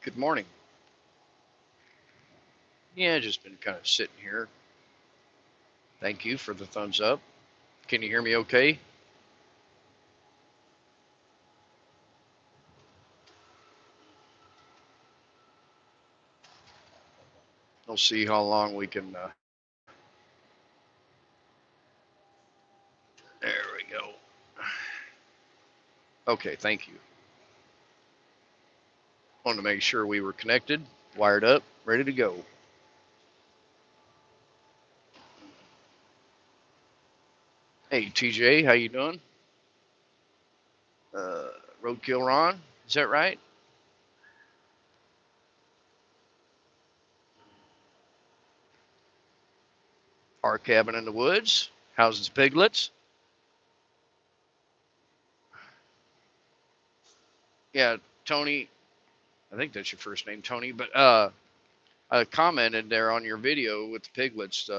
Good morning. Yeah, just been kind of sitting here. Thank you for the thumbs up. Can you hear me okay? We'll see how long we can. There we go. Okay, thank you. Wanted to make sure we were connected, wired up, ready to go. Hey, TJ, how you doing? Uh, Roadkill Ron, is that right? Our cabin in the woods. How's his piglets? Yeah, Tony. I think that's your first name, Tony. But I commented there on your video with the piglets.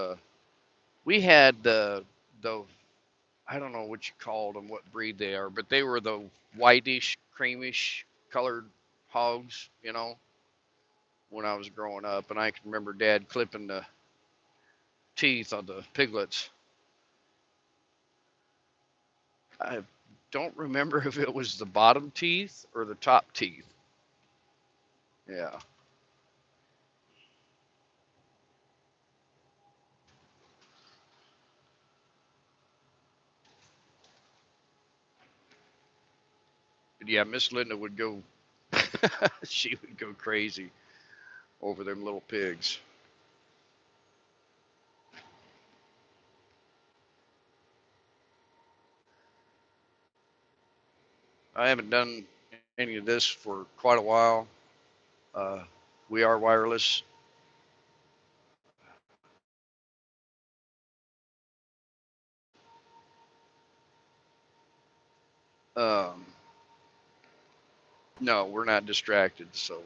We had the I don't know what you called them, what breed they are, but they were the whitish, creamish colored hogs, when I was growing up. And I can remember Dad clipping the teeth on the piglets. I don't remember if it was the bottom teeth or the top teeth. Yeah. But yeah, Miss Linda would go, she would go crazy over them little pigs. I haven't done any of this for quite a while. Uh, we are wireless. Um, no, we're not distracted. So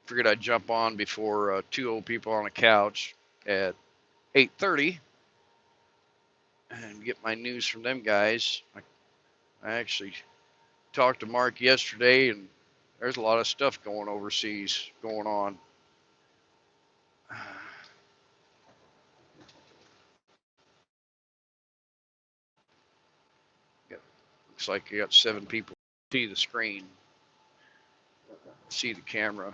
figured I'd jump on before two old people on a couch at 8:30 and get my news from them guys. I actually talked to Mark yesterday, and there's a lot of stuff going overseas going on. Looks like you got 7 people. See the screen, see the camera.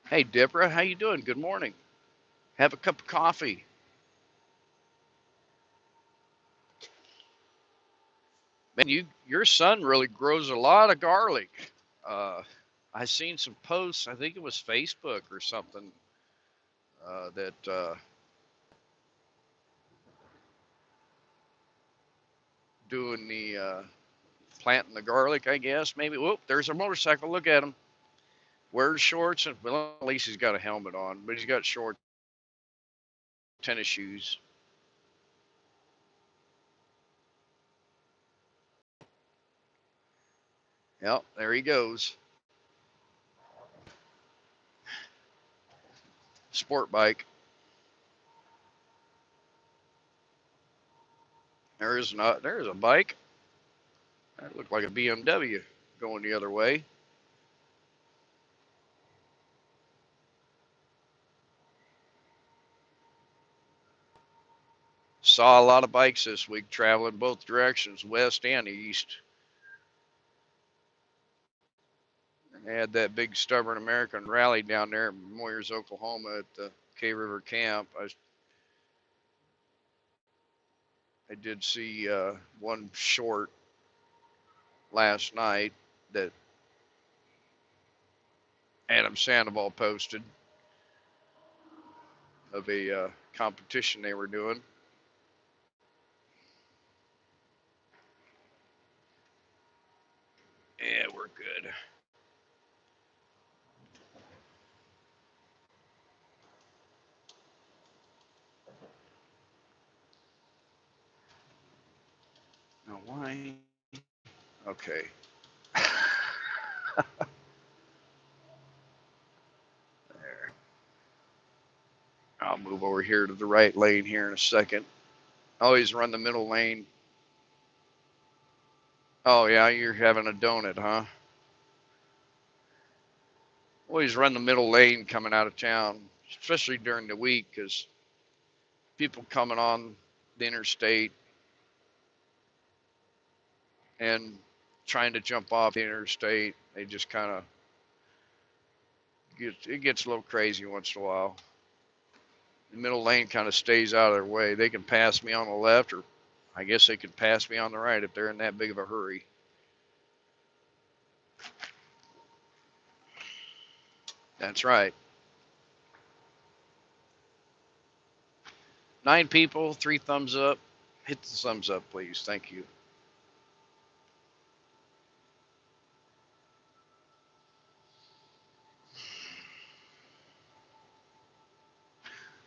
Hey, Deborah, how you doing? Good morning. Have a cup of coffee. Man, your son really grows a lot of garlic. I seen some posts. I think it was Facebook or something that doing the planting the garlic. I guess maybe. Whoop! There's a motorcycle. Look at him. Wears shorts and well, at least he's got a helmet on, but he's got short tennis shoes. Yep, there he goes. Sport bike. There's a bike. That looked like a BMW going the other way. Saw a lot of bikes this week traveling both directions, west and east. They had that big stubborn American rally down there in Moyers, Oklahoma at the K River Camp. I did see one short last night that Adam Sandoval posted of a competition they were doing. Yeah, we're good. Now, why? Okay. There. I'll move over here to the right lane here in a second. Always run the middle lane. Oh, yeah, you're having a donut, huh? Always run the middle lane coming out of town, especially during the week, because people coming on the interstate and trying to jump off the interstate, they just kind of it gets a little crazy once in a while. The middle lane kind of stays out of their way. They can pass me on the left, or I guess they could pass me on the right if they're in that big of a hurry. That's right. 9 people, 3 thumbs up. Hit the thumbs up, please. Thank you.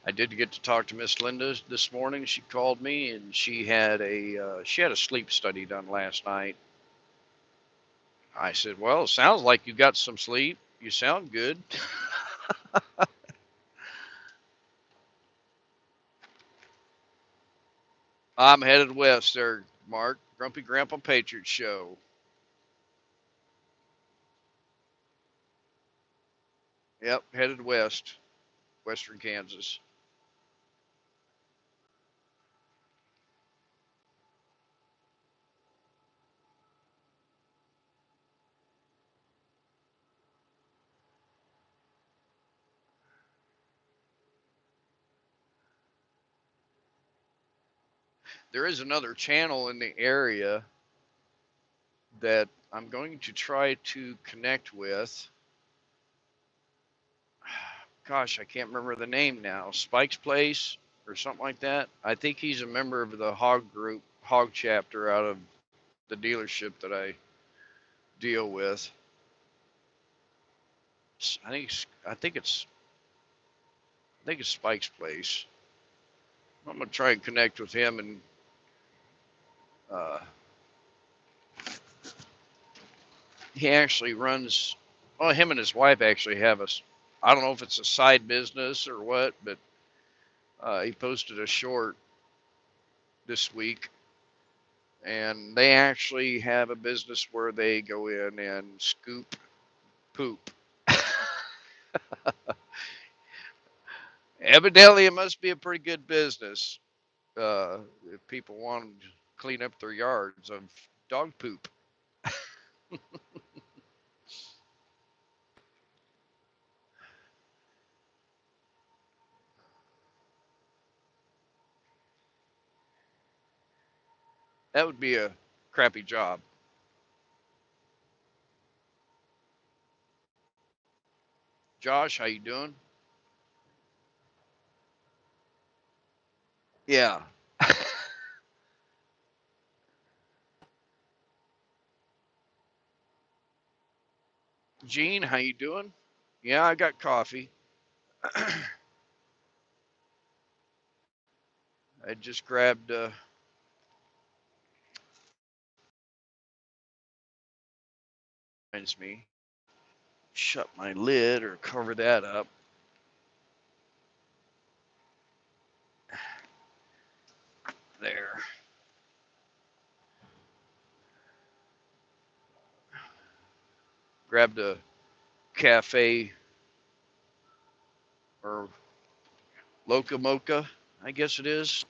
I did get to talk to Miss Linda this morning. She called me and she had a sleep study done last night. I said, "Well, it sounds like you got some sleep. You sound good." I'm headed west there, Mark. Grumpy Grandpa Patriot Show. Yep, headed west, western Kansas. There is another channel in the area that I'm going to try to connect with. Gosh, I can't remember the name now. Spike's Place or something like that. I think he's a member of the Hog Group, Hog chapter out of the dealership that I deal with. I think it's Spike's Place. I'm gonna try and connect with him and uh, he actually runs. Well, him and his wife actually have a. I don't know if it's a side business or what, but he posted a short this week, and they actually have a business where they go in and scoop poop. Evidently, it must be a pretty good business if people want to clean up their yards of dog poop. That would be a crappy job. Josh, how you doing? Yeah. Gene, how you doing? Yeah, I got coffee. I just grabbed reminds me. Shut my lid or cover that up. There. Grabbed a cafe or Loca Mocha, I guess it is.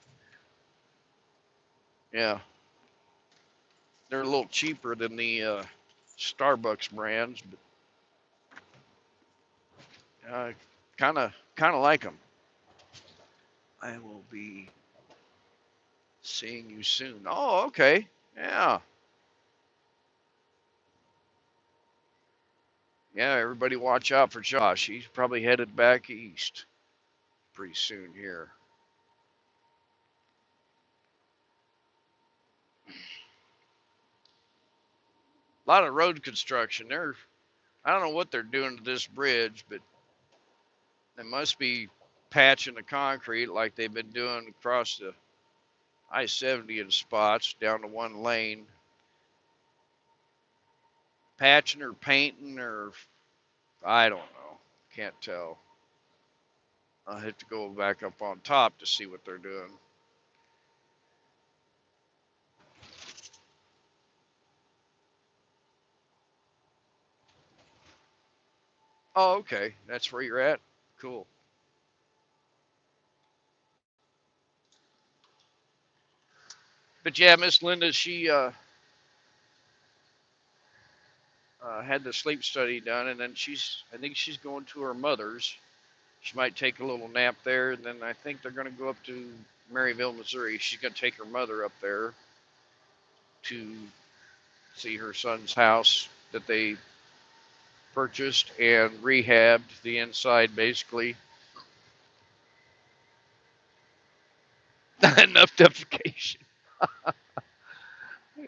Yeah, they're a little cheaper than the Starbucks brands, but kind of like them. I will be Seeing you soon. Oh, okay. Yeah. Yeah, everybody watch out for Josh. He's probably headed back east pretty soon here. A lot of road construction. I don't know what they're doing to this bridge, but they must be patching the concrete like they've been doing across the I-70 in spots down to one lane. Patching or painting or I don't know. Can't tell. I'll have to go back up on top to see what they're doing. Oh, okay. That's where you're at? Cool. But yeah, Miss Linda, she had the sleep study done, and then I think she's going to her mother's. She might take a little nap there, and then I think they're going to go up to Maryville, Missouri. She's going to take her mother up there to see her son's house that they purchased and rehabbed the inside, basically. Enough defecation.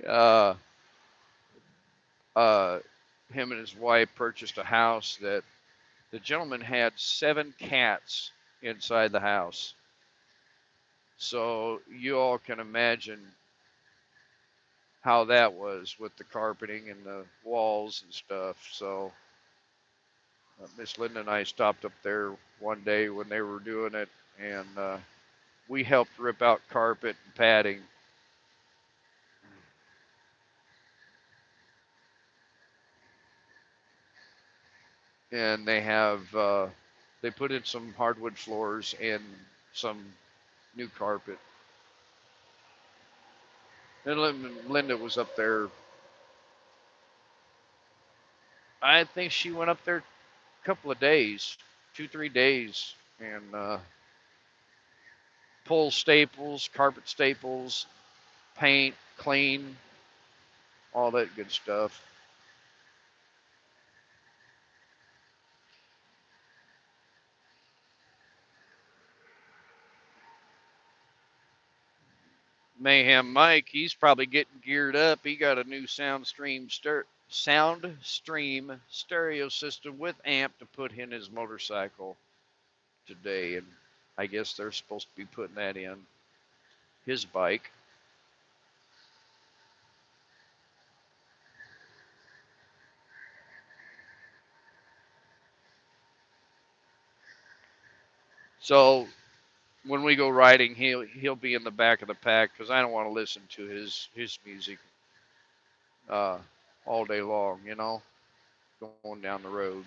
Uh, uh, him and his wife purchased a house that the gentleman had 7 cats inside the house. So you all can imagine how that was with the carpeting and the walls and stuff. So Miss Linda and I stopped up there one day when they were doing it, and we helped rip out carpet and padding. And they put in some hardwood floors and some new carpet. And Linda was up there. I think she went up there a couple of days, 2, 3 days, and pull staples, carpet staples, paint, clean, all that good stuff. Mayhem Mike, he's probably getting geared up. He got a new sound stream stereo system with amp to put in his motorcycle today, and I guess they're supposed to be putting that in his bike. So when we go riding, he'll be in the back of the pack because I don't want to listen to his music uh, all day long. Going down the road.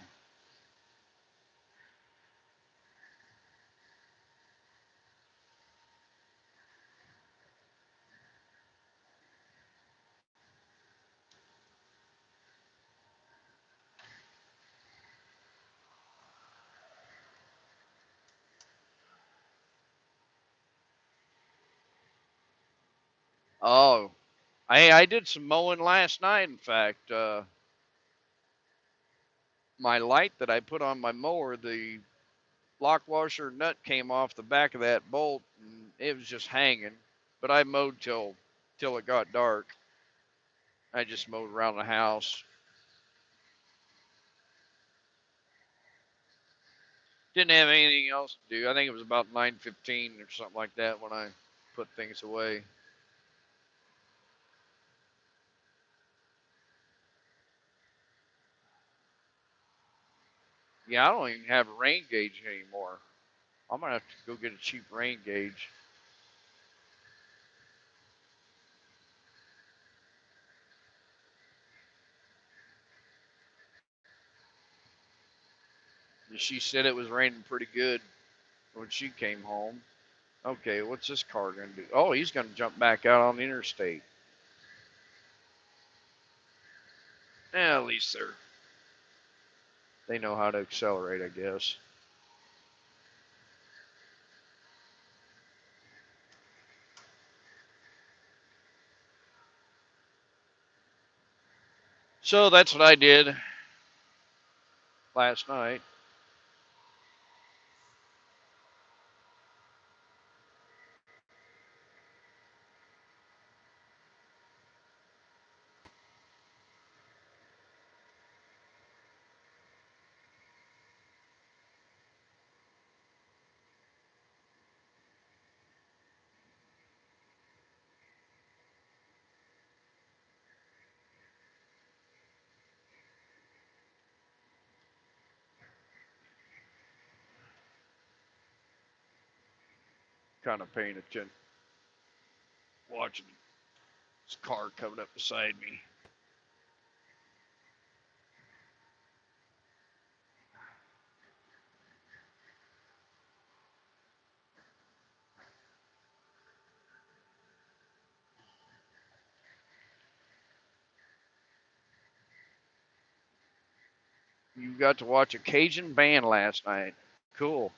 Oh, I did some mowing last night. In fact, my light that I put on my mower, the lock washer nut came off the back of that bolt, and it was just hanging. But I mowed till it got dark. I just mowed around the house. Didn't have anything else to do. I think it was about 9:15 or something like that when I put things away. Yeah, I don't even have a rain gauge anymore. I'm gonna have to go get a cheap rain gauge. She said it was raining pretty good when she came home. Okay, what's this car gonna do? Oh, he's gonna jump back out on the interstate. Yeah, at least they know how to accelerate, I guess. So that's what I did last night. Kind of paying attention, watching this car coming up beside me. You got to watch a Cajun band last night. Cool.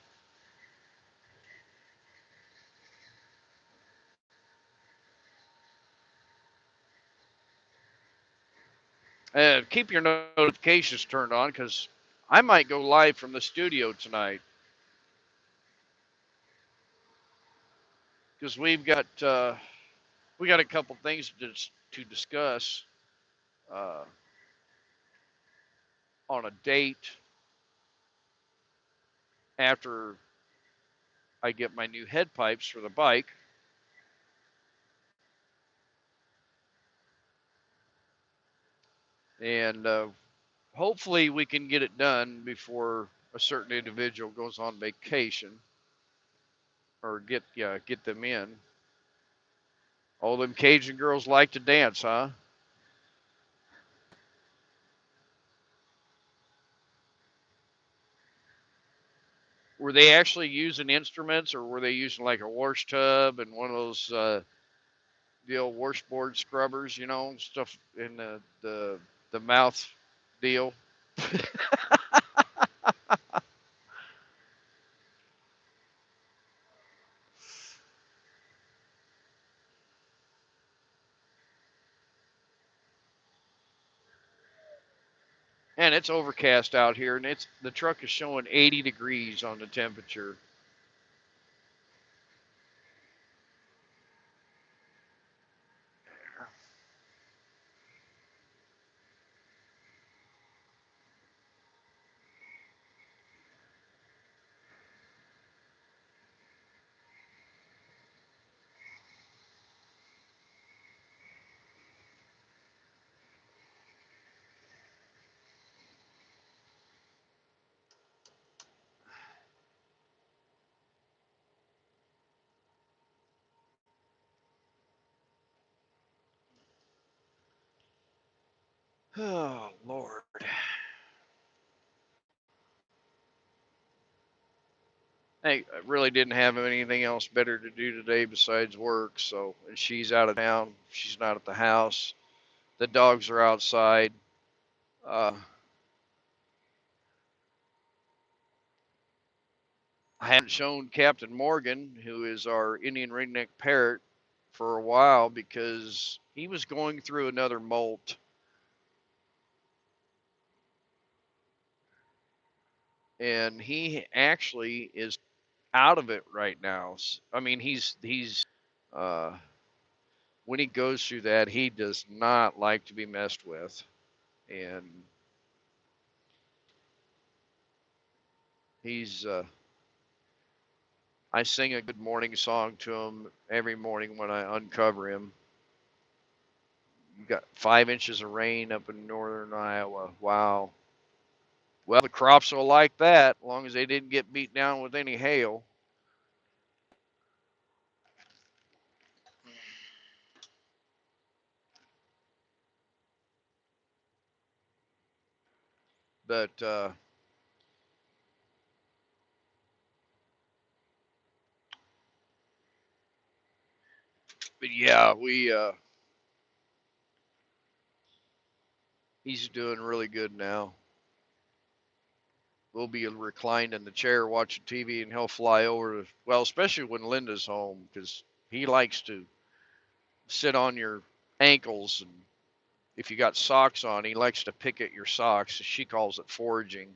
Keep your notifications turned on because I might go live from the studio tonight because we got a couple things to discuss uh, on a date after I get my new head pipes for the bike. And hopefully we can get it done before a certain individual goes on vacation or get them in. All them Cajun girls like to dance, huh? Were they actually using instruments, or were they using like a wash tub and one of those the old washboard scrubbers, stuff in the mouth deal? And it's overcast out here, and it's the truck is showing 80 degrees on the temperature. Oh Lord. Hey, I really didn't have anything else better to do today besides work. So she's out of town. She's not at the house. The dogs are outside. Uh, I haven't shown Captain Morgan, who is our Indian ringneck parrot, for a while because he was going through another molt, and he actually is out of it right now. I mean, he's uh, when he goes through that, he does not like to be messed with, and he's I sing a good morning song to him every morning when I uncover him. You got 5 inches of rain up in northern Iowa. Wow. Well, the crops will like that, as long as they didn't get beat down with any hail. But yeah, we he's doing really good now. We'll be reclined in the chair watching TV, and he'll fly over to, well, especially when Linda's home, because he likes to sit on your ankles and If you got socks on, he likes to pick at your socks. She calls it foraging.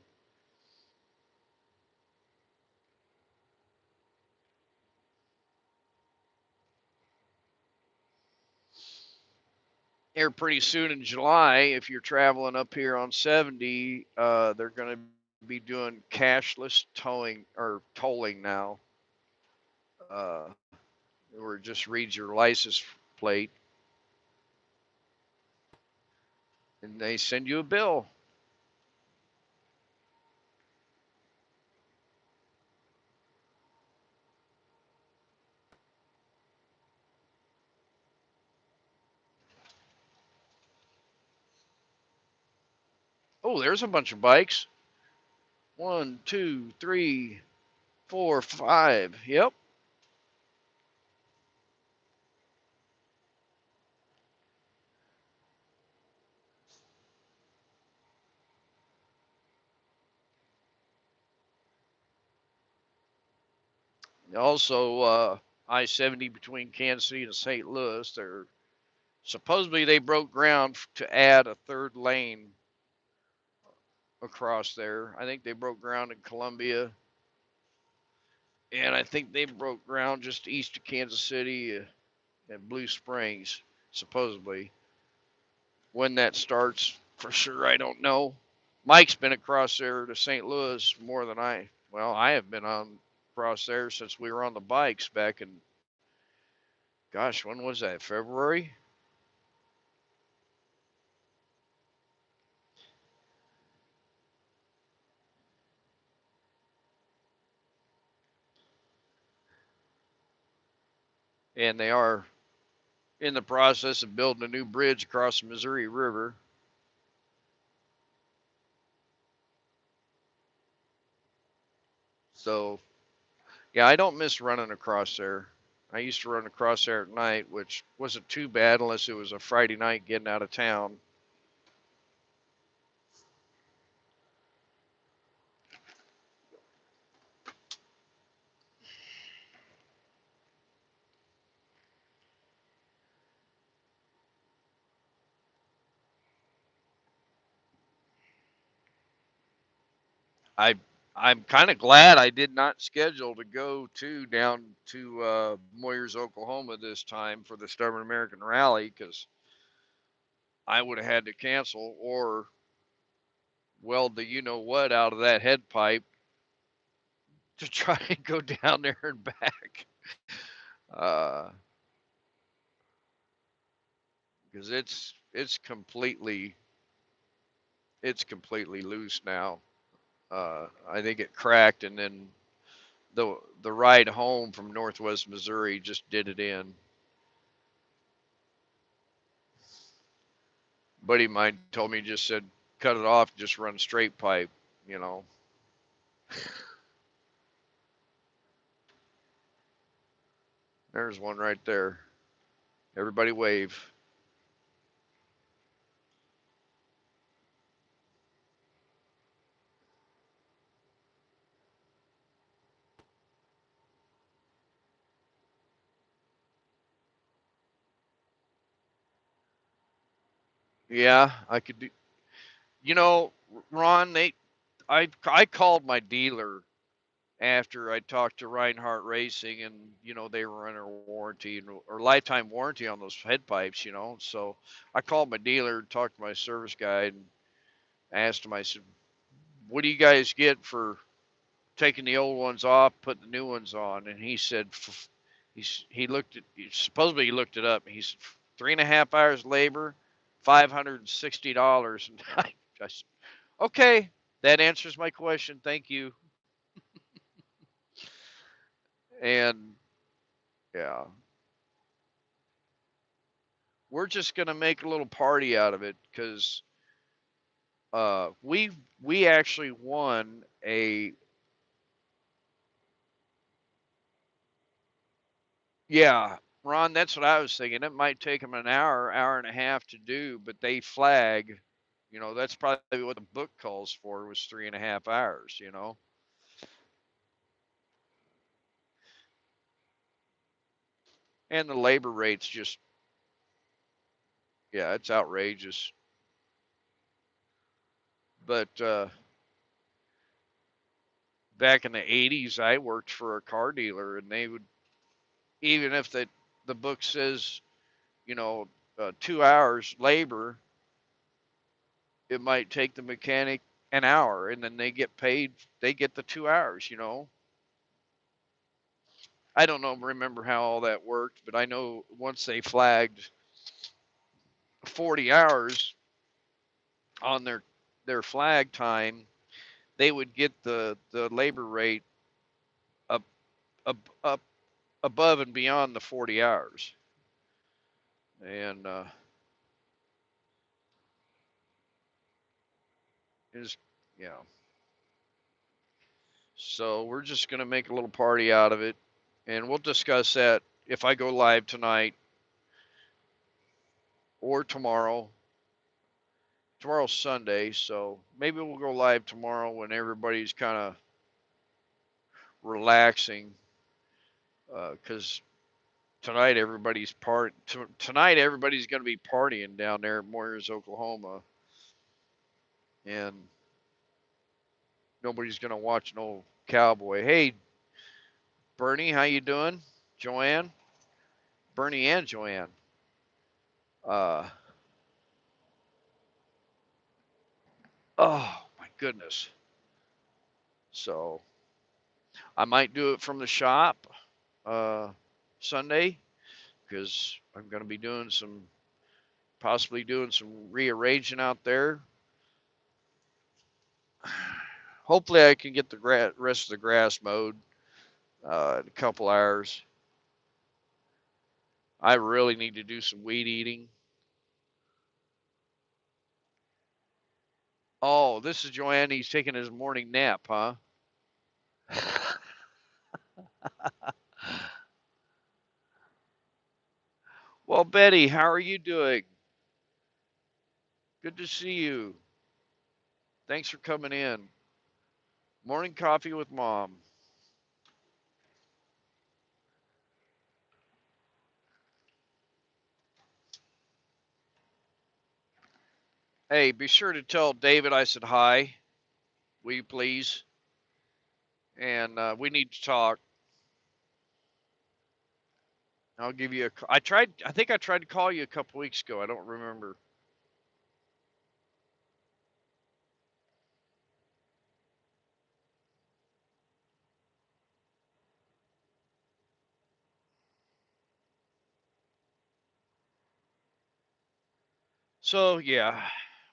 Here pretty soon in July, if you're traveling up here on 70, they're going to be doing cashless towing or tolling now. Uh, where it just reads your license plate and they send you a bill. Oh, there's a bunch of bikes. One, two, three, four, five. Yep. Also, I-70 between Kansas City and St. Louis. They're supposedly they broke ground to add a third lane across there. I think they broke ground in Columbia, and I think they broke ground just east of Kansas City at Blue Springs, supposedly. When that starts, for sure, I don't know. Mike's been across there to St. Louis more than I. Well, I have been on across there since we were on the bikes back in, gosh, when was that? February? And they are in the process of building a new bridge across the Missouri River. So, yeah, I don't miss running across there. I used to run across there at night, which wasn't too bad unless it was a Friday night getting out of town. I I'm kind of glad I did not schedule to go to down to Moyers, Oklahoma this time for the Stubborn American Rally because I would have had to cancel or weld the you know what out of that head pipe to try and go down there and back. Uh, because it's completely loose now. I think it cracked, and then the ride home from Northwest Missouri just did it in. Buddy of mine told me, just said cut it off, just run straight pipe, you know. There's one right there. Everybody wave. Yeah, I could do. You know, Ron, I called my dealer after I talked to Reinhardt Racing, and they were under warranty or lifetime warranty on those head pipes. So I called my dealer, talked to my service guy, and asked him. I said, "What do you guys get for taking the old ones off, putting the new ones on?" And he said, supposedly he looked it up. And he said 3.5 hours labor, $560. And I said, okay, that answers my question. Thank you. And yeah, we're just gonna make a little party out of it because we actually won a. Yeah, Ron, that's what I was thinking. It might take them an hour, hour and a half to do, but they flag. That's probably what the book calls for was 3.5 hours. And the labor rates just Yeah, it's outrageous. But back in the 80s, I worked for a car dealer, and they would, even if the book says, you know, 2 hours labor, it might take the mechanic an hour, and then they get paid. They get the 2 hours. I don't know, remember how all that worked, but I know once they flagged 40 hours on their flag time, they would get the labor rate up up above and beyond the 40 hours. And is yeah. So we're just gonna make a little party out of it, and we'll discuss that if I go live tonight or tomorrow. Tomorrow's Sunday, so maybe we'll go live tomorrow when everybody's kind of relaxing, because tonight everybody's going to be partying down there at Moyers, Oklahoma, and nobody's going to watch no cowboy. Hey, Bernie, how you doing? Joanne, Bernie, and Joanne. Uh, oh my goodness. So I might do it from the shop uh, Sunday because I'm going to be possibly doing some rearranging out there. Hopefully, I can get the rest of the grass mowed in a couple hours. I really need to do some weed eating. Oh, this is Joanne. He's taking his morning nap, huh? Well, Betty, how are you doing? Good to see you. Thanks for coming in. Morning coffee with mom. Hey, be sure to tell David I said hi. Will you please? And we need to talk. I'll give you a. I think I tried to call you a couple weeks ago. I don't remember. So yeah,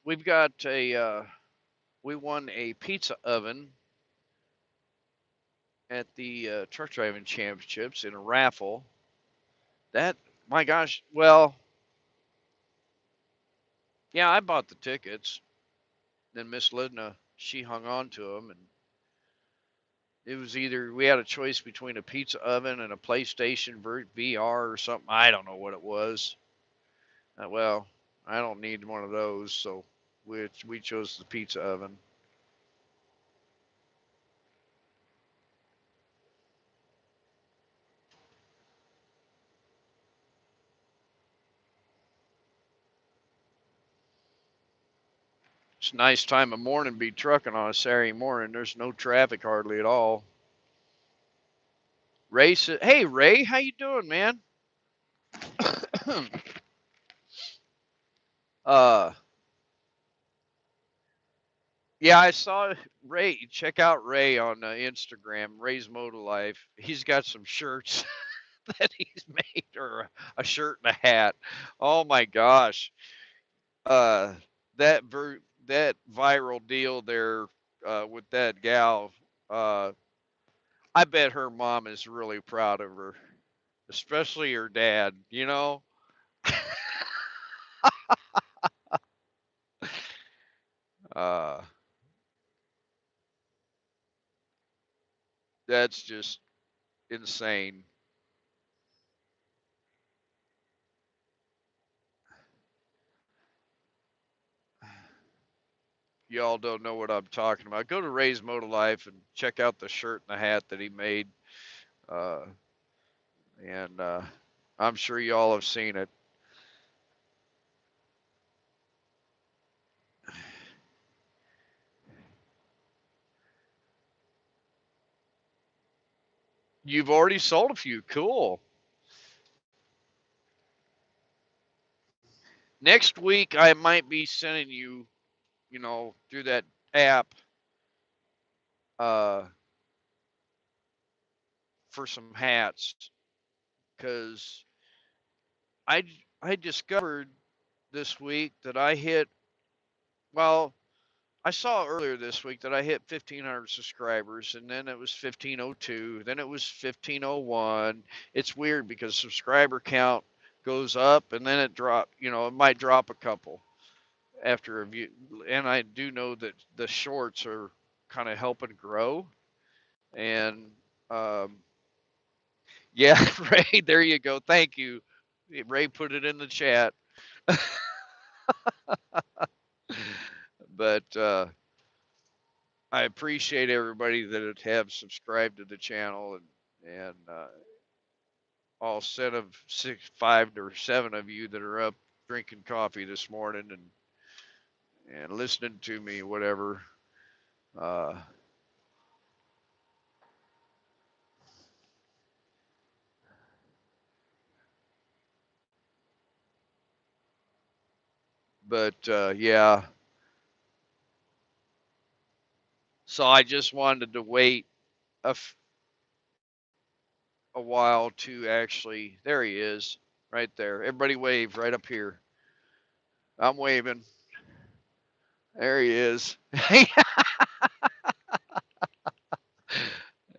we've got we won a pizza oven at the truck driving championships in a raffle. That, my gosh, well, yeah, I bought the tickets. Then Miss Lidna, she hung on to them, and it was either we had a choice between a pizza oven and a PlayStation VR or something. I don't know what it was. Well, I don't need one of those, so we chose the pizza oven. It's a nice time of morning to be trucking on a Saturday morning. There's no traffic hardly at all. Ray said, "Hey Ray, how you doing, man?" uh, yeah, I saw Ray. Check out Ray on Instagram. Ray's Moto Life. He's got some shirts that he's made, or a shirt and a hat. Oh my gosh, uh, that viral deal there with that gal. Uh, I bet her mom is really proud of her, especially her dad. Uh, that's just insane. Y'all don't know what I'm talking about. Go to Ray's Moto Life and check out the shirt and the hat that he made. Uh, and I'm sure y'all have seen it. You've already sold a few. Cool. Next week I might be sending you, through that app, uh, for some hats, because I I discovered this week that I hit, well, I saw earlier this week that I hit 1,500 subscribers, and then it was 1,502, then it was 1,501. It's weird because subscriber count goes up and then it might drop a couple after a view. And I do know that the shorts are kind of helping grow. And um, yeah, Ray, there you go. Thank you. Ray put it in the chat. But I appreciate everybody that have subscribed to the channel, and all set of 5 or 7 of you that are up drinking coffee this morning and listening to me, whatever. Uh, but yeah, so I just wanted to wait a, a while to actually. There he is, right there. Everybody wave right up here. I'm waving. There he is.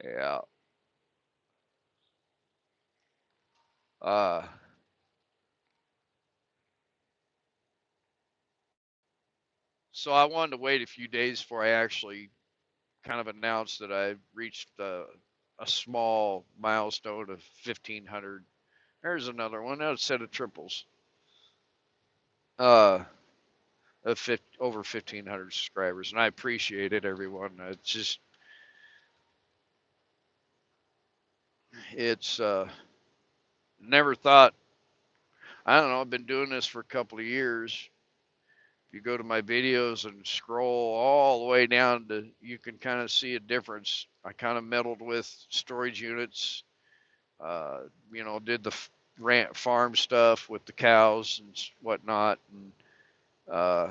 Yeah. Uh, so I wanted to wait a few days before I actually kind of announced that I reached a small milestone of 1,500. There's another one, a set of triples. Uh, over 1,500 subscribers, and I appreciate it, everyone. It's just, it's never thought. I don't know. I've been doing this for a couple of years. If you go to my videos and scroll all the way down to, you can kind of see a difference. I kind of meddled with storage units, uh, did the farm stuff with the cows and whatnot, uh,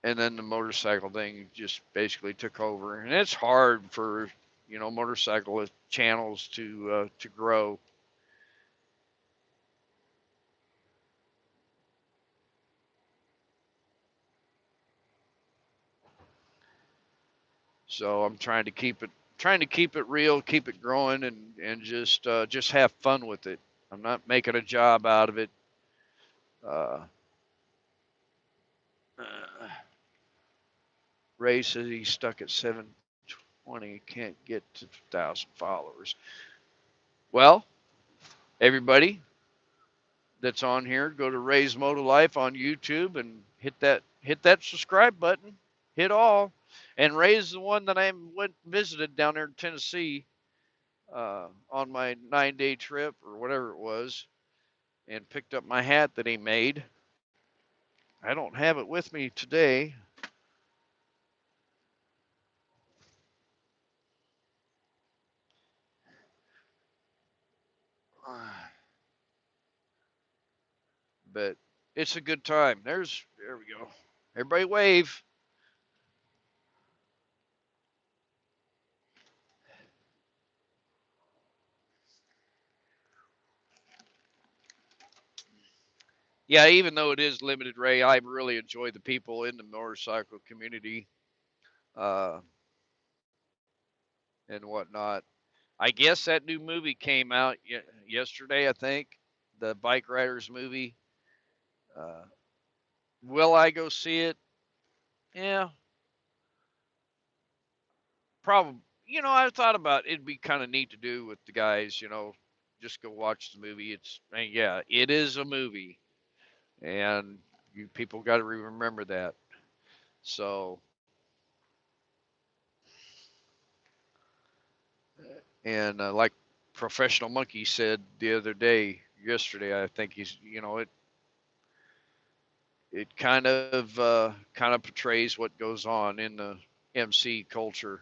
and then the motorcycle thing just basically took over. And it's hard for motorcycle channels to grow. So I'm trying to keep it real, keep it growing, and just have fun with it. I'm not making a job out of it. Uh, uh, Ray says he's stuck at 720, can't get to 1,000 followers. Well, everybody that's on here, go to Ray's Moto Life on YouTube and hit that subscribe button. Hit all. And Ray's the one that I went visited down there in Tennessee on my 9-day trip or whatever it was, and picked up my hat that he made. I don't have it with me today. But it's a good time. There we go. Everybody wave. Yeah, even though it is limited, Ray, I really enjoy the people in the motorcycle community uh, and whatnot. I guess that new movie came out yesterday, I think, the Bike Riders movie. Uh, will I go see it? Yeah, probably. I thought about it'd be kind of neat to do with the guys. Just go watch the movie. Yeah, it is a movie, and you people got to remember that. So, and like Professional Monkey said the other day, yesterday, I think it kind of portrays what goes on in the MC culture.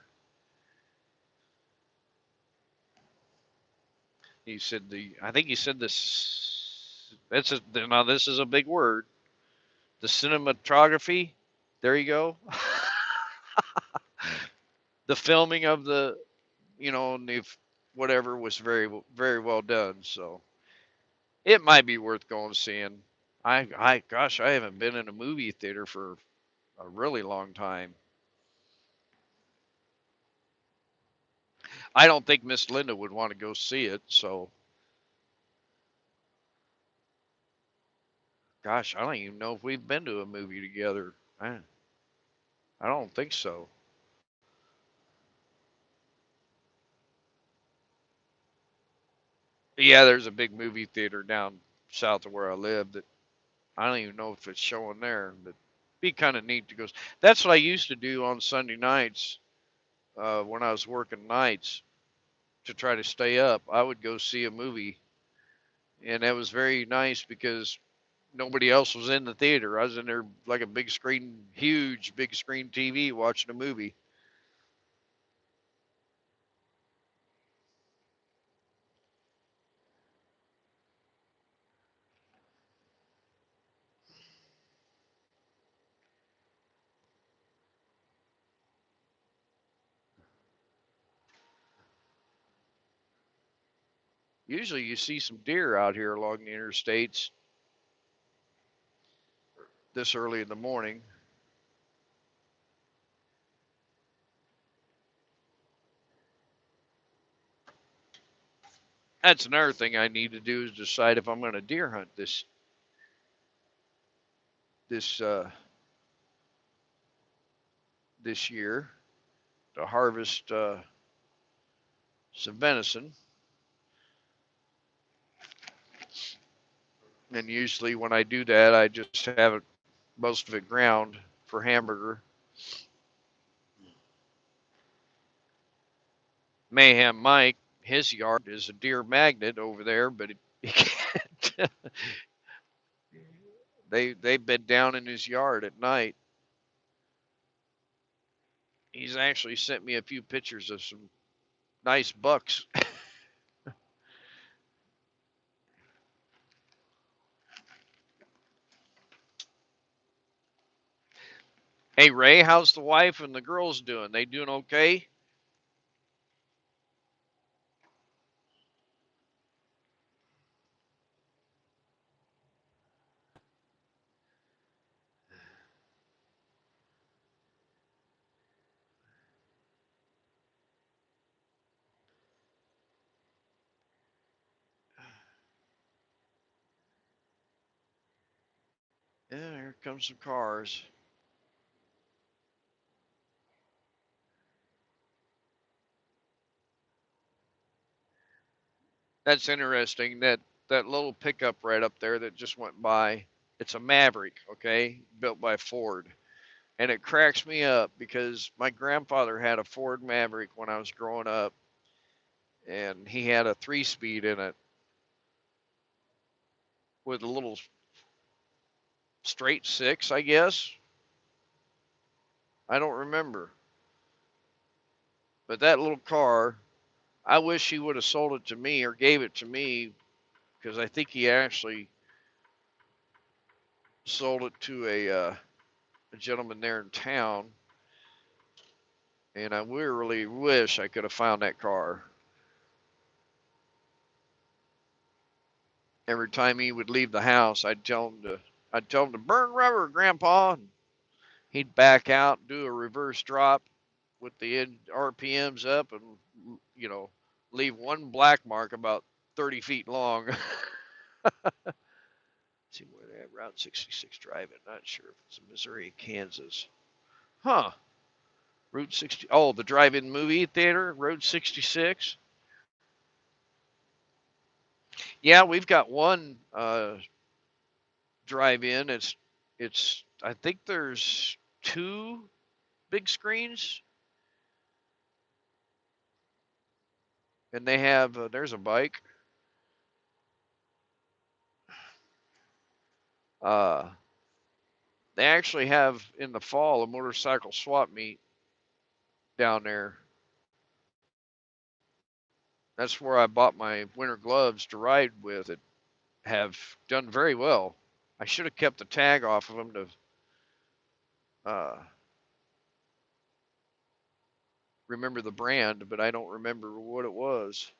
He said I think he said this. Now this is a big word. The cinematography. There you go. The filming of the, and if whatever was very, very well done. So it might be worth going seeing. Gosh, I haven't been in a movie theater for a really long time. I don't think Miss Linda would want to go see it. So, gosh, I don't even know if we've been to a movie together. I don't think so. Yeah, there's a big movie theater down south of where I live that I don't even know if it's showing there, but be kind of neat to go. That's what I used to do on Sunday nights when I was working nights to try to stay up. I would go see a movie, and that was very nice because nobody else was in the theater. I was in there like a big screen, huge big screen TV watching a movie. Usually you see some deer out here along the interstates this early in the morning. That's another thing I need to do is decide if I'm going to deer hunt this this year to harvest some venison. And usually when I do that, I just have it, most of it ground for hamburger. Mayhem Mike, his yard is a deer magnet over there, but he can't. They've been down in his yard at night. He's actually sent me a few pictures of some nice bucks. Hey Ray, how's the wife and the girls doing? They doing okay? Yeah, here comes some cars. That's interesting. That little pickup right up there that just went by. It's a Maverick, okay, built by Ford. And it cracks me up because my grandfather had a Ford Maverick when I was growing up, and he had a 3-speed in it with a little straight six, I guess. I don't remember. But that little car, I wish he would have sold it to me or gave it to me because I think he actually sold it to a gentleman there in town. And I really wish I could have found that car. Every time he would leave the house, I'd tell him to burn rubber, Grandpa. And he'd back out, do a reverse drop with the RPMs up, and you know, leave one black mark about 30 feet long. See where they have Route 66 driving. Not sure if it's Missouri, Kansas. Huh. Route 60. Oh, the drive-in movie theater, Road 66. Yeah, we've got one drive-in. It's. I think there's two big screens, and they have. There's a bike. Uh, they actually have in the fall a motorcycle swap meet down there. That's where I bought my winter gloves to ride with. That have done very well. I should have kept the tag off of them to remember the brand, but I don't remember what it was.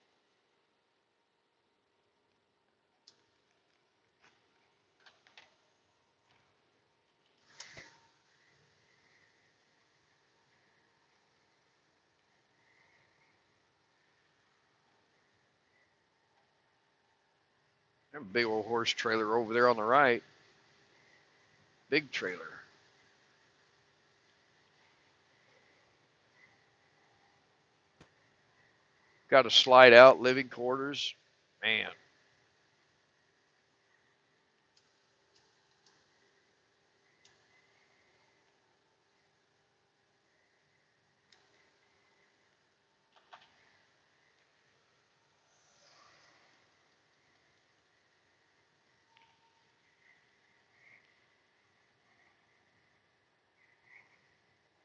A big old horse trailer over there on the right. Big trailer. Got a slide out living quarters. Man,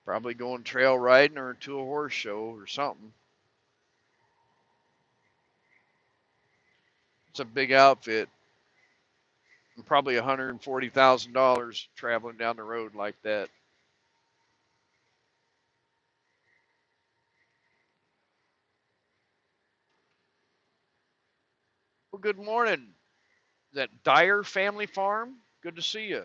probably going trail riding or to a horse show or something. It's a big outfit. And probably $140,000 traveling down the road like that. Well, good morning. That Dyer Family Farm. Good to see you.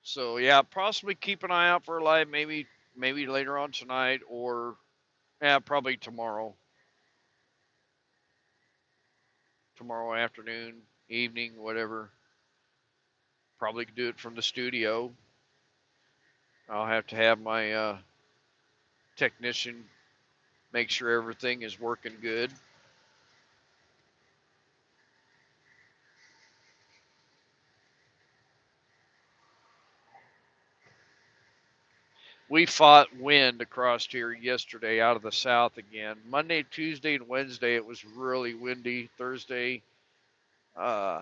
So yeah, possibly keep an eye out for a live. Maybe later on tonight or yeah, probably tomorrow afternoon, evening, whatever. Probably do it from the studio. I'll have to have my technician make sure everything is working good. We fought wind across here yesterday out of the south again. Monday, Tuesday, and Wednesday it was really windy. Thursday, uh,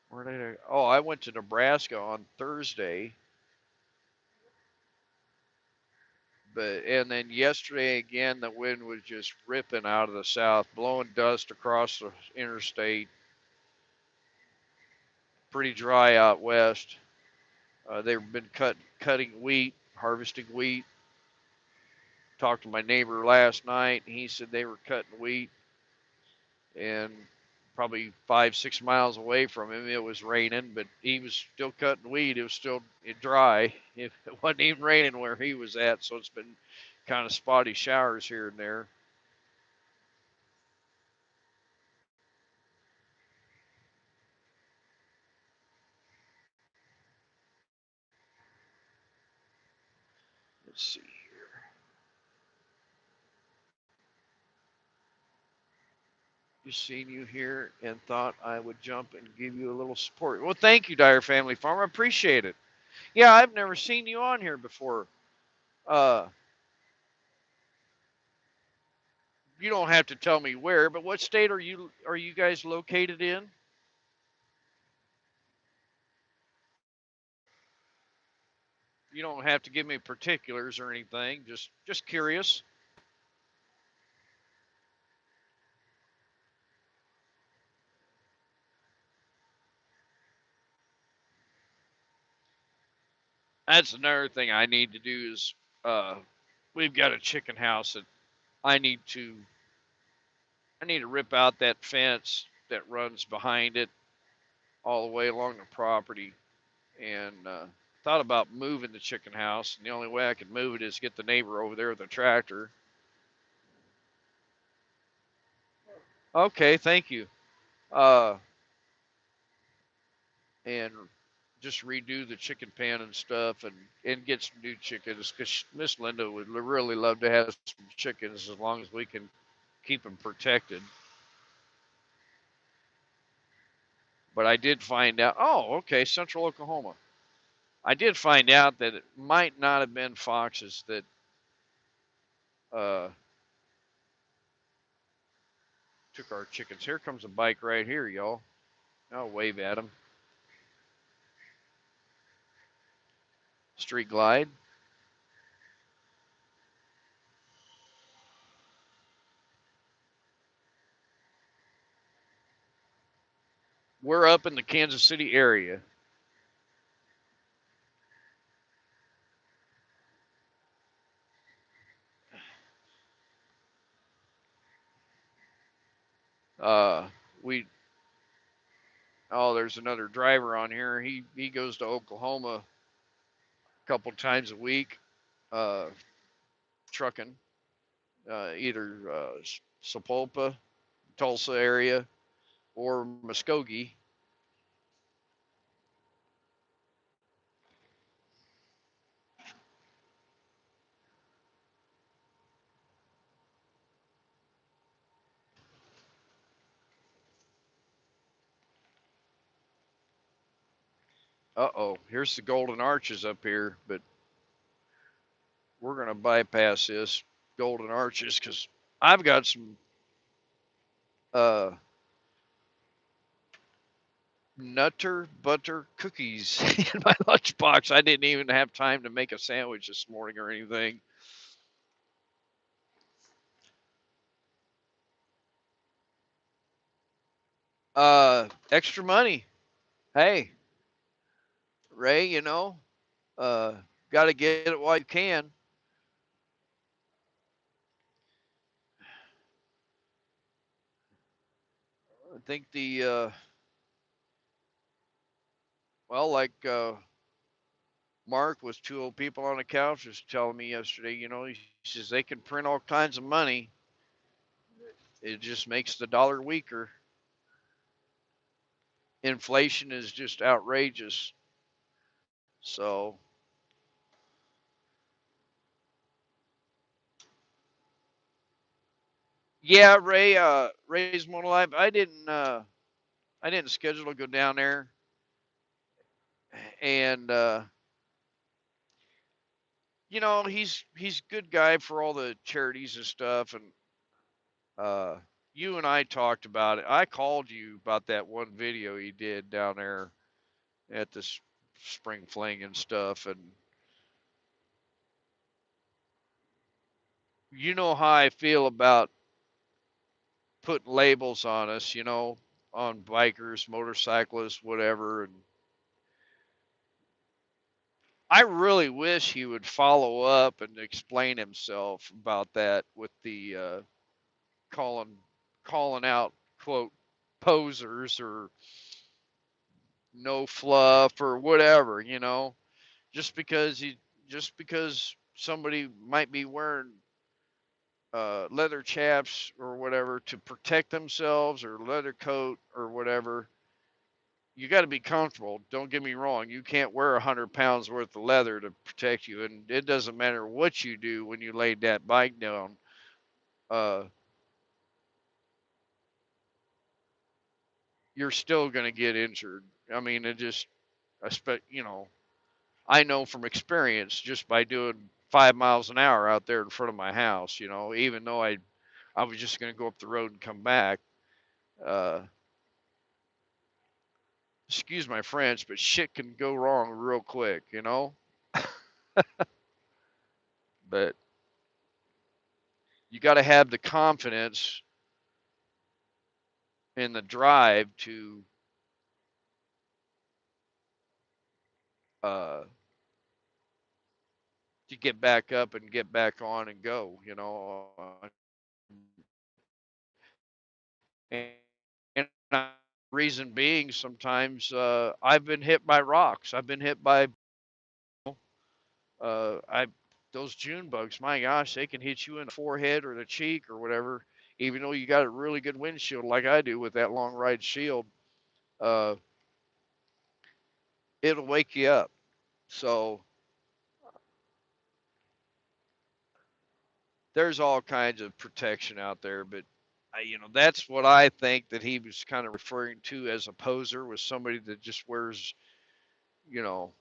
where did I? Oh, I went to Nebraska on Thursday, but and then yesterday again the wind was just ripping out of the south, blowing dust across the interstate. Pretty dry out west. They've been cutting wheat, harvesting wheat. Talked to my neighbor last night. He said they were cutting wheat, and probably 5 6 miles away from him, it was raining, but he was still cutting wheat. It was still dry. It wasn't even raining where he was at, so it's been kind of spotty showers here and there. Let's see here. Just seen you here and thought I would jump and give you a little support. Well, thank you, Dyer Family Farm. I appreciate it. Yeah, I've never seen you on here before. Uh, you don't have to tell me where, but what state are you guys located in? You don't have to give me particulars or anything. Just curious. That's another thing I need to do is we've got a chicken house that I need to I need to rip out that fence that runs behind it all the way along the property, and thought about moving the chicken house, and the only way I could move it is get the neighbor over there with a tractor. Okay, thank you. Uh, and just redo the chicken pen and stuff, and get some new chickens because Miss Linda would really love to have some chickens as long as we can keep them protected. But I did find out. Oh, okay, Central Oklahoma. I did find out that it might not have been foxes that uh, took our chickens. Here comes a bike right here, y'all. I'll wave at him. Street glide. We're up in the Kansas City area. Uh, we oh, there's another driver on here. He goes to Oklahoma a couple times a week, uh, trucking, either Sapulpa, Tulsa area, or Muskogee. Uh-oh, here's the Golden Arches up here, but we're going to bypass this Golden Arches because I've got some uh, Nutter butter cookies in my lunchbox. I didn't even have time to make a sandwich this morning or anything. Extra money. Hey, Ray, uh, got to get it while you can. I think well, like Mark with two old people on the couch was telling me yesterday, he says they can print all kinds of money. It just makes the dollar weaker. Inflation is just outrageous. So, yeah, Ray's more alive. I didn't schedule to go down there, and he's a good guy for all the charities and stuff, and uh, you and I talked about it. I called you about that one video he did down there at this spring fling and stuff, and you know how I feel about putting labels on us, on bikers, motorcyclists, whatever. And I really wish he would follow up and explain himself about that with the calling calling out quote posers or no fluff or whatever, just because somebody might be wearing leather chaps or whatever to protect themselves or leather coat or whatever. You got to be comfortable. Don't get me wrong. You can't wear 100 pounds worth of leather to protect you, and it doesn't matter what you do when you lay that bike down. Uh, you're still going to get injured. I mean, I know from experience just by doing 5 miles an hour out there in front of my house. Even though I was just going to go up the road and come back. Uh, excuse my French, but shit can go wrong real quick. But you got to have the confidence and the drive uh, to get back up and get back on and go. And, and reason being, sometimes I've been hit by rocks. I've been hit by I those June bugs. My gosh, they can hit you in the forehead or the cheek or whatever. Even though you got a really good windshield like I do with that long ride shield, uh, it'll wake you up. So there's all kinds of protection out there, but that's what I think that he was kind of referring to as a poser, was somebody that just wears, you know,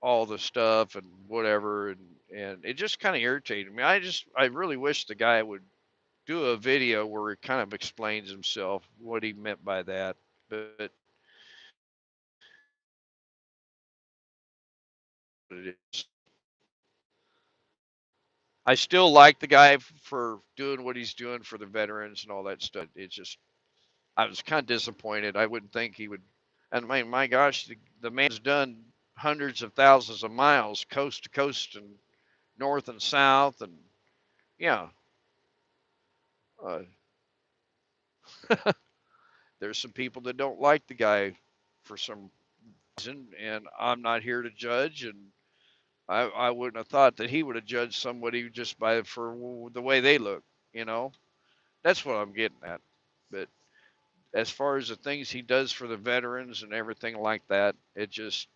all the stuff and whatever, and it just kind of irritated me. I really wish the guy would do a video where he kind of explains himself what he meant by that. But it is. I still like the guy for doing what he's doing for the veterans and all that stuff. It's just I was kind of disappointed. I wouldn't think he would. And my gosh, the man's done hundreds of thousands of miles coast to coast and north and south, and yeah, uh, there's some people that don't like the guy for some reason, and I'm not here to judge. And I wouldn't have thought that he would have judged somebody just by for the way they look. You know, that's what I'm getting at. But as far as the things he does for the veterans and everything like that, it just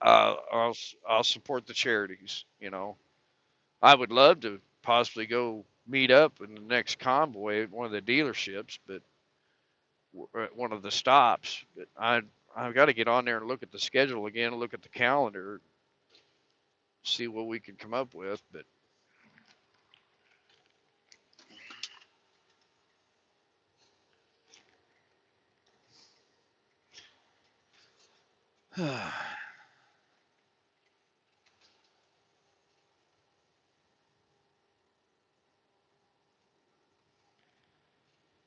I'll support the charities. You know, I would love to possibly go meet up in the next convoy at one of the dealerships, but at one of the stops. But I've got to get on there and look at the schedule again, look at the calendar, see what we can come up with. But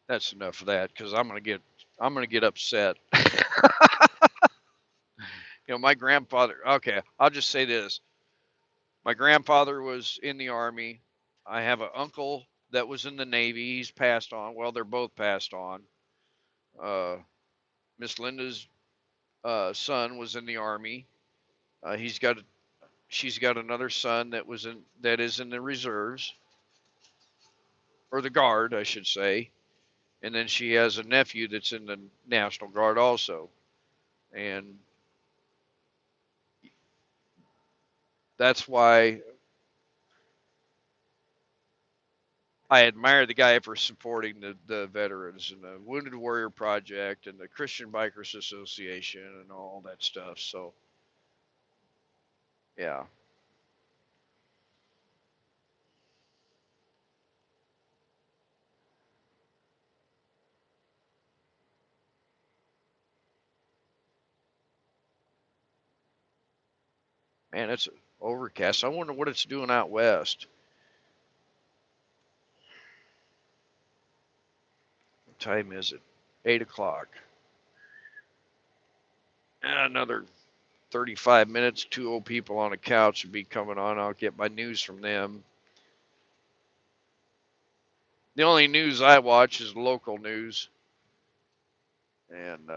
that's enough of that because I'm gonna get upset. My grandfather. Okay, I'll just say this: my grandfather was in the army. I have an uncle that was in the Navy. He's passed on. Well, they're both passed on. Uh, Miss Linda's son was in the army. He's got she's got another son that is in the reserves or the guard, I should say, and then she has a nephew that's in the National Guard also. And that's why I admire the guy for supporting the veterans and the Wounded Warrior Project and the Christian Bikers Association and all that stuff. So yeah, man, it's overcast. I wonder what it's doing out west. What time is it? 8 o'clock. Another 35 minutes. Two old people on a couch would be coming on. I'll get my news from them. The only news I watch is local news, and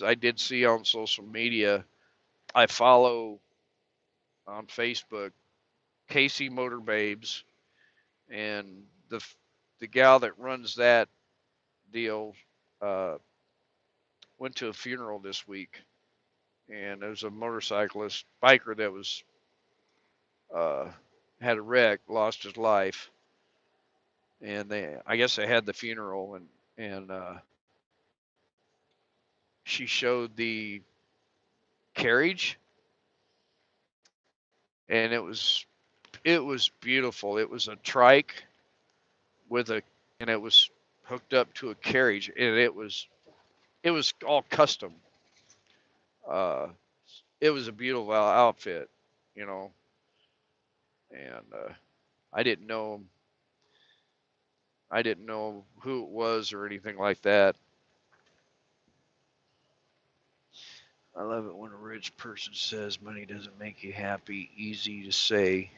I did see on social media. I follow on Facebook Casey Motor Babes, and the gal that runs that deal uh, went to a funeral this week, and there was a motorcyclist biker that was uh, had a wreck, lost his life, and I guess they had the funeral, and she showed the carriage, and it was beautiful. It was a trike with a and it was hooked up to a carriage, and it was all custom. Uh, it was a beautiful outfit, you know, and I didn't know I didn't know who it was or anything like that. I love it when a rich person says money doesn't make you happy. Easy to say.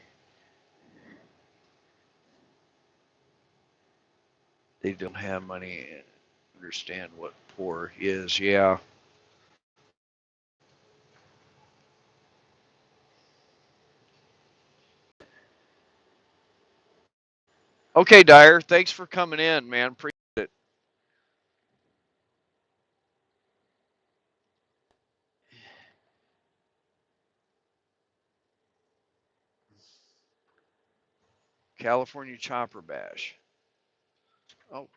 They don't have money and understand what poor is. Yeah. Okay, Dyer. Thanks for coming in, man. Appreciate it. California Chopper Bash. Oh,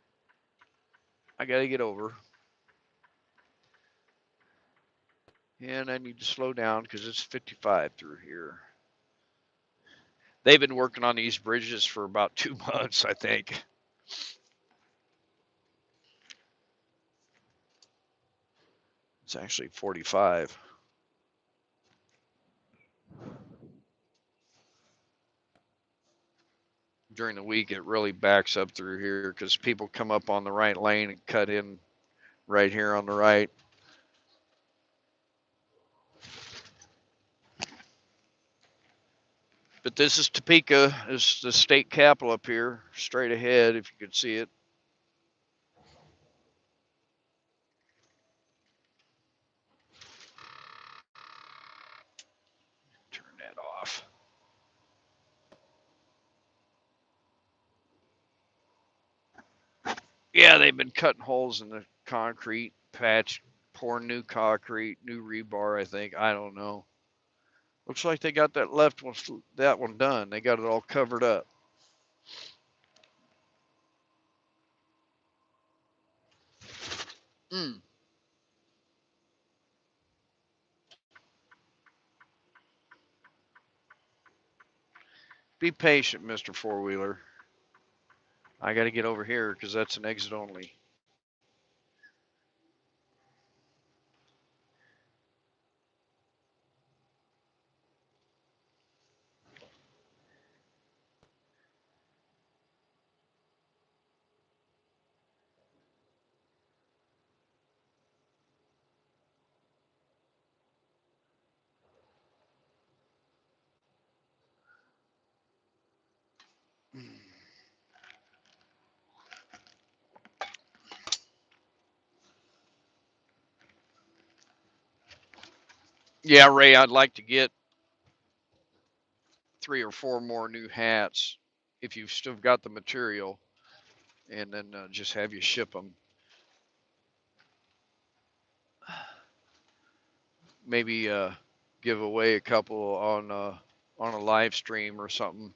I got to get over. And I need to slow down because it's 55 through here. They've been working on these bridges for about 2 months, I think. It's actually 45. During the week, it really backs up through here because people come up on the right lane and cut in right here on the right. But this is Topeka. This is the state capital up here, straight ahead, if you could see it. Turn that off. Yeah, they've been cutting holes in the concrete patch, pouring new concrete, new rebar, I think. I don't know. Looks like they got that one done. They got it all covered up. Mm. Be patient, Mr. Four Wheeler. I got to get over here because that's an exit only. Yeah, Ray, I'd like to get 3 or 4 more new hats if you've still got the material, and then just have you ship them. Maybe give away a couple on a live stream or something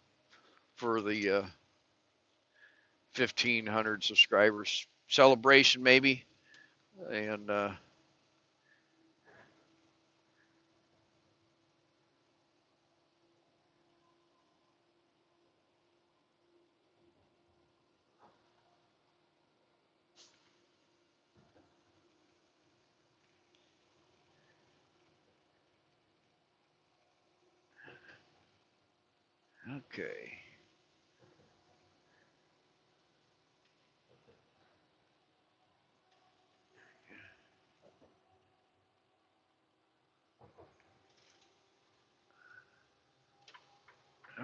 for the 1,500 subscribers celebration, maybe. And okay.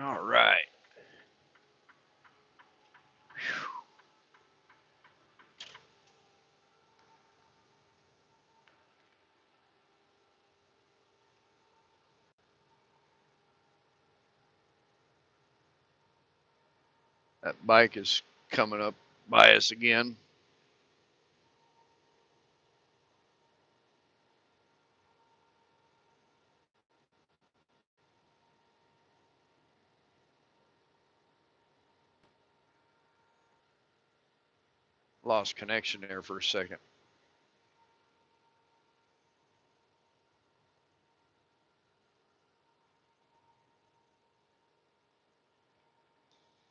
All right. That bike is coming up by us again. Lost connection there for a second.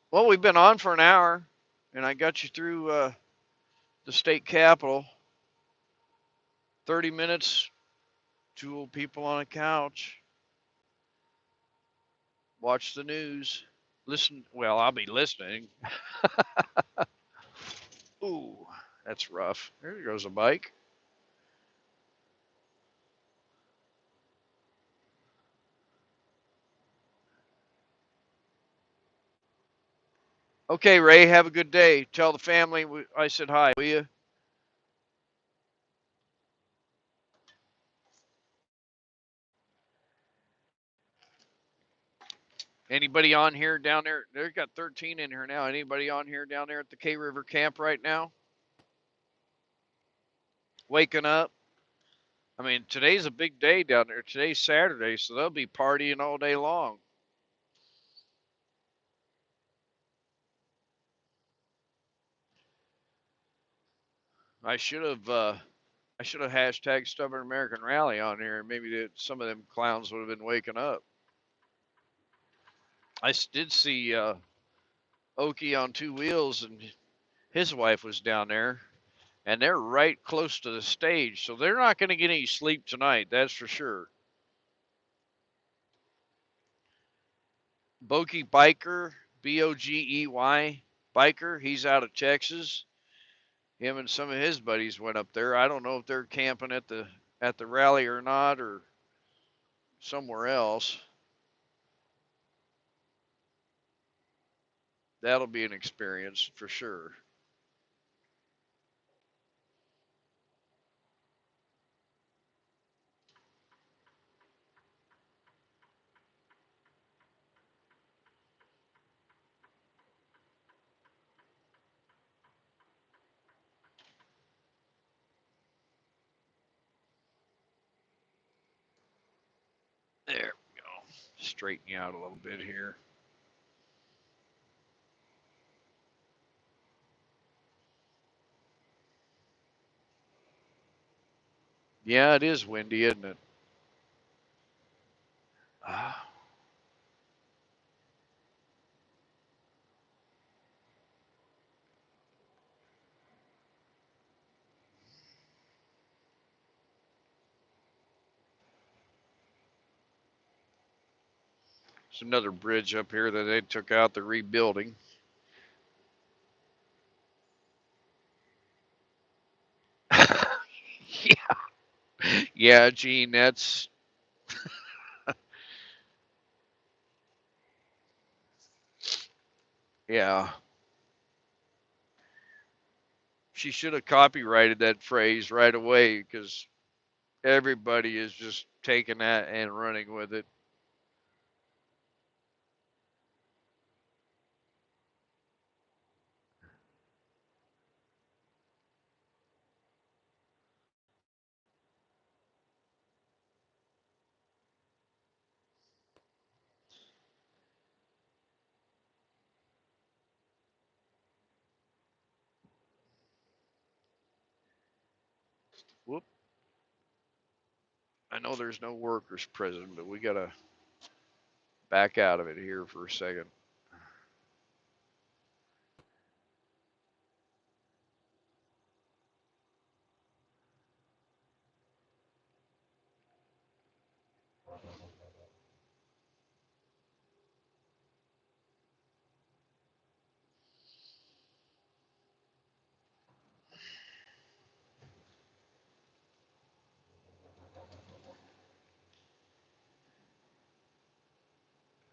Well, we've been on for an hour, and I got you through the state capitol. 30 minutes, 2 old people on a couch. Watch the news. Listen. Well, I'll be listening. Ooh, that's rough. There goes a bike. Okay, Ray, have a good day. Tell the family I said hi, will you? Anybody on here down there? They've got 13 in here now. Anybody on here down there at the K River camp right now? Waking up? I mean, today's a big day down there. Today's Saturday, so they'll be partying all day long. I should have hashtag Stubborn American Rally on here, and maybe some of them clowns would have been waking up. I did see Okie on two wheels, and his wife was down there, and they're right close to the stage, so they're not going to get any sleep tonight. That's for sure. Bogey Biker, Bogey Biker. He's out of Texas. Him and some of his buddies went up there. I don't know if they're camping at the rally or not, or somewhere else. That'll be an experience for sure. There we go. Straighten you out a little bit here. Yeah, it is windy, isn't it? Ah, there's another bridge up here that they took out. They're rebuilding. Yeah, yeah, Gene. That's yeah. She should have copyrighted that phrase right away because everybody is just taking that and running with it. Whoop. I know there's no workers present, but we gotta back out of it here for a second.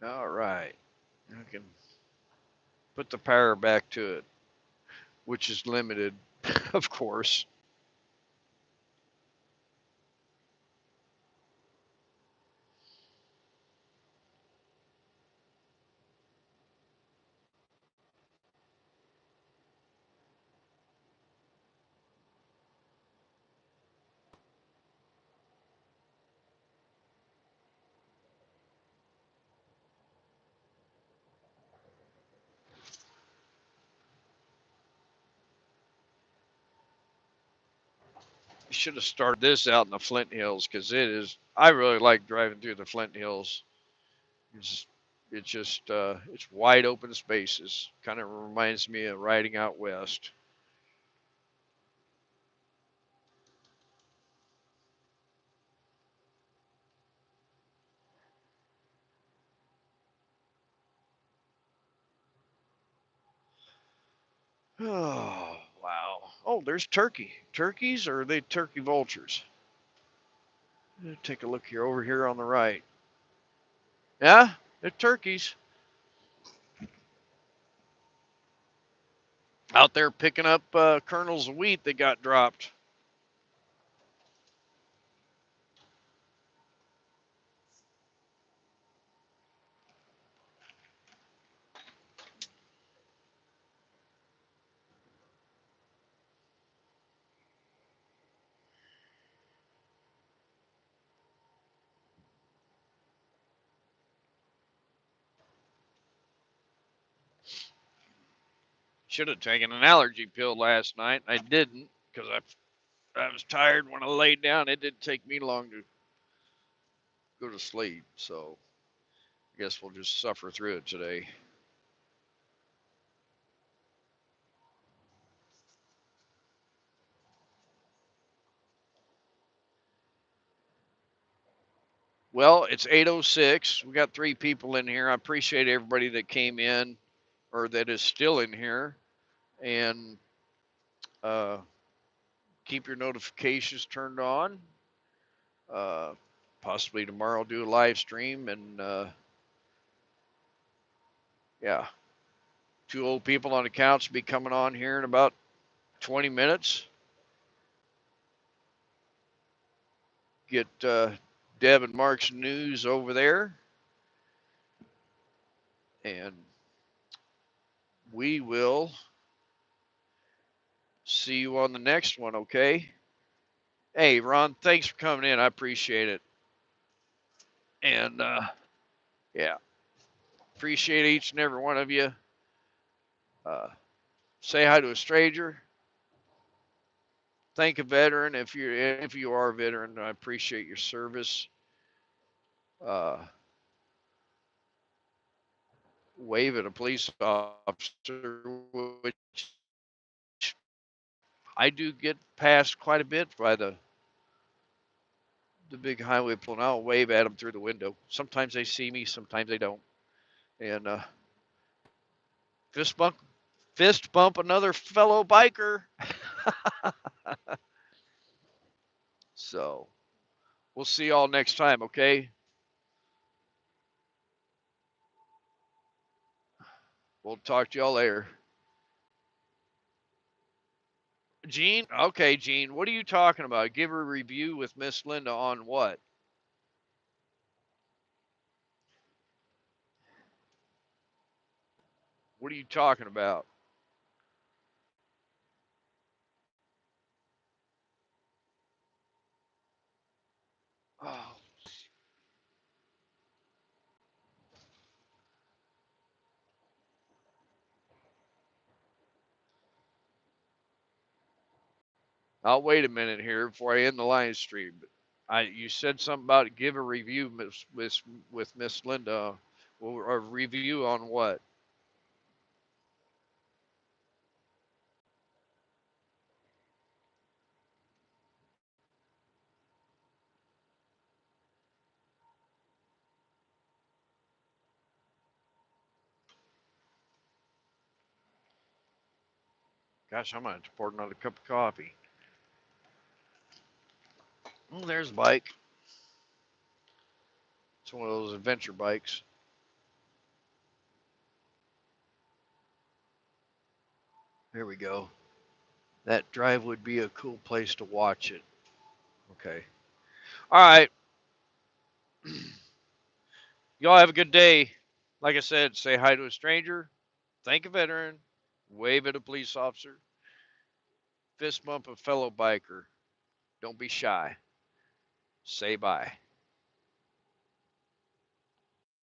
All right. I can put the power back to it, which is limited, of course. Should have started this out in the Flint Hills because it is. I really like driving through the Flint Hills. It's it's wide open spaces. Kind of reminds me of riding out west. Oh wow! Oh, there's turkey. Turkeys, or are they turkey vultures? Take a look here. Over here on the right. Yeah, they're turkeys out there picking up kernels of wheat that got dropped. Should have taken an allergy pill last night. I didn't. because I was tired when I laid down. It didn't take me long to go to sleep, so I guess we'll just suffer through it today. Well, it's 8:06. We got 3 people in here. I appreciate everybody that came in or that is still in here, and uh, keep your notifications turned on. Uh, Possibly tomorrow I'll do a live stream, and yeah, 2 old people on the couch will be coming on here in about 20 minutes. Get Deb and Mark's news over there, and we will see you on the next one, okay? Hey, Ron, thanks for coming in. I appreciate it. And yeah, appreciate each and every one of you. Uh, say hi to a stranger. Thank a veteran if you are a veteran. I appreciate your service. Uh, Wave at a police officer, which I do get passed quite a bit by the big highway pulling out. Wave at them through the window. Sometimes they see me, sometimes they don't. And fist bump another fellow biker. So we'll see y'all next time, okay? We'll talk to y'all later. Gene? Okay, Gene, what are you talking about? Give her a review with Miss Linda on what? What are you talking about? Oh, I'll wait a minute here before I end the live stream. You said something about give a review with Miss Linda. Well, a review on what? Gosh, I might have to pour another cup of coffee. Oh, there's a bike. It's one of those adventure bikes. There we go. That drive would be a cool place to watch it. Okay. All right. Y'all have a good day. Like I said, say hi to a stranger, thank a veteran, wave at a police officer, fist bump a fellow biker. Don't be shy. Say bye.